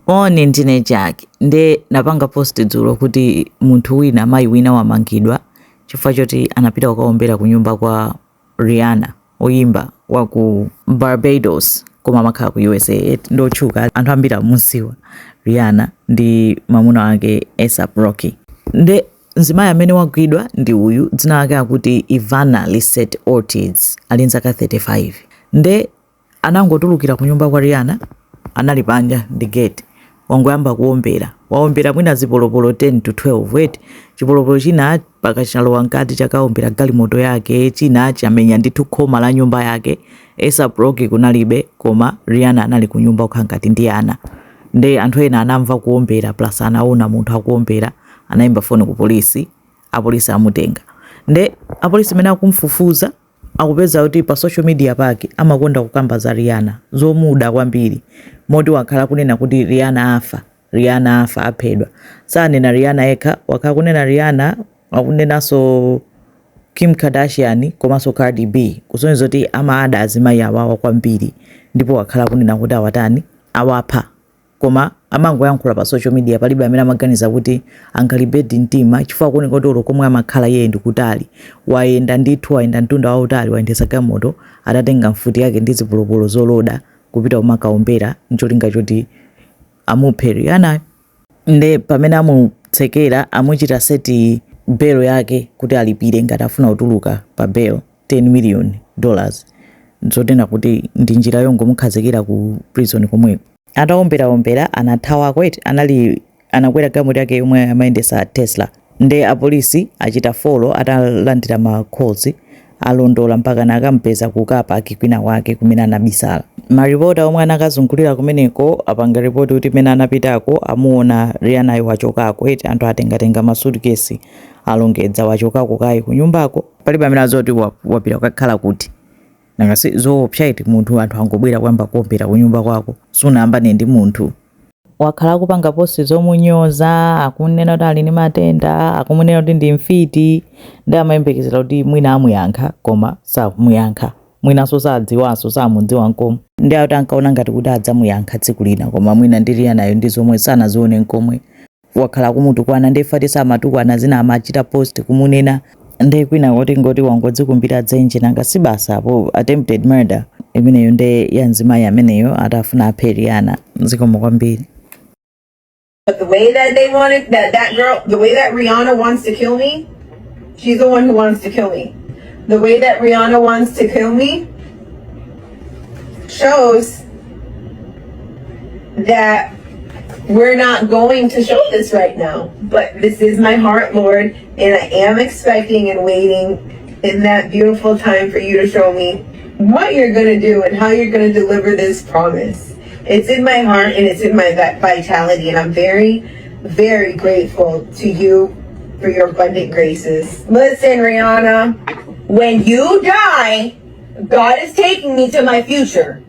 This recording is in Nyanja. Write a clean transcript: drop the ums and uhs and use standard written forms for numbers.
one ndine Jack nde napanga post dzulo kuti munthu wina mayi wina wamangidwa chifukwa choti anapita kukaombera ku nyumba kwa Rihanna oyimba wa ku Barbados koma amakhala ku USA ndotchuka anthu ambiri amudziwa Rihanna ndi mwamuna wake A$AP Rocky. Nde mzimayi amene wagwidwa ndi uyu dzina lake akuti Ivana Lisette Ortiz ali nzaka 35. Nde anangotulukira ku nyumba kwa Rihanna anali panja ndi gate wangoyamba kuombera waombera mwina zipolopolo 10 to 12 weti chipolopolo china pakachalowa nkati chakaombera galimoto yake china chamenya ndithu khoma la nyumba yake A$AP Rocky kunalibe koma Rihanna anali ku nyumba kukhala ngati ndi ana. Nde anthu ena anamva kuombera plus anaona munthu akuombera anayimba foni ku polisi apolisi amutenga. Nde apolisi amene akumfufuza akupeza kuti pa social media pake amakonda kukamba za Rihanna zomuda kwambiri moti wakhala kunena kuti Rihanna afa aphedwa sanena Rihanna yekha wakhala kunena Rihanna akunenanso Kim Kardashian komanso Cardi B kusonyeza kuti amaada azimayi awawa kwambiri ndipo wakhala kunena kuti awatani awapha koma amangoyankhula pa social media palibe amene amaganiza kuti angalibedi mtima chifukwa kuoneka kuti ulo komwe amakhala yeye ndi kutali wayenda ndithu wayenda mtunda wautali wayendesa galimoto atatenga mfuti yake ndi zipolopolo zoloda kupita kumakaombera ncholinga choti amuphe Rihanna. Nde pamene amutsekera amuchita seti bail yake kuti alipire ngati afuna kutuluka pa bail $10 million zotena kuti ndi njira yongomukhazikira ku prison komweko. Ataombera anathawa kweti anakwera galimoto yake yomwe amayendesa Tesla. Nde apolisi achita follow atalandira ma calls alondola mpaka nakampeza kukapaki kwina wake kumene anabisala. Maripota omwe anakazungulira kumeneko apanga ripoti kuti mene anapitako amuona Rihanna wachokako eti anthu atengatenga masuitcase alongedza wachokako kai ku nyumbako palibe amene azoti wapita kukakhala kuti nangasi zoopsa iti munthu anthu angobwera kwamba kuombera ku nyumba kwako sunayambane ndi munthu wakhala kupanga posti zomunyoza akunena kuti ali ndi matenda akumunena kuti ndi mfiti ndi amayembekezera kuti mwina amuyankha koma sakumuyankha mwinanso sadziwanso samudziwa nkomwe ndi akuti ankaona ngati kuti adzamuyankha tsiku lina koma mwina ndi Rihanna ndi zomwe sanazione nkomwe wakhala kumutukwana ndi fatisa amatukwana zina amachita post kumunena ndi kwina kuti ngoti wangodzikumbira dzenje nanga sibasa apo attempted murder imeneyo ndi ya mzimayi ameneyo atafuna aphe Rihanna zikomo kwambiri. But the way that they wanted that girl, the way that Rihanna wants to kill me, she's the one who wants to kill me. The way that Rihanna wants to kill me shows that we're not going to show this right now. But this is my heart, Lord, and I am expecting and waiting in that beautiful time for you to show me what you're going to do and how you're going to deliver this promise. It's in my heart and it's in my vitality, and I'm very, very grateful to you for your abundant graces. Listen, Rihanna, when you die, God is taking me to my future.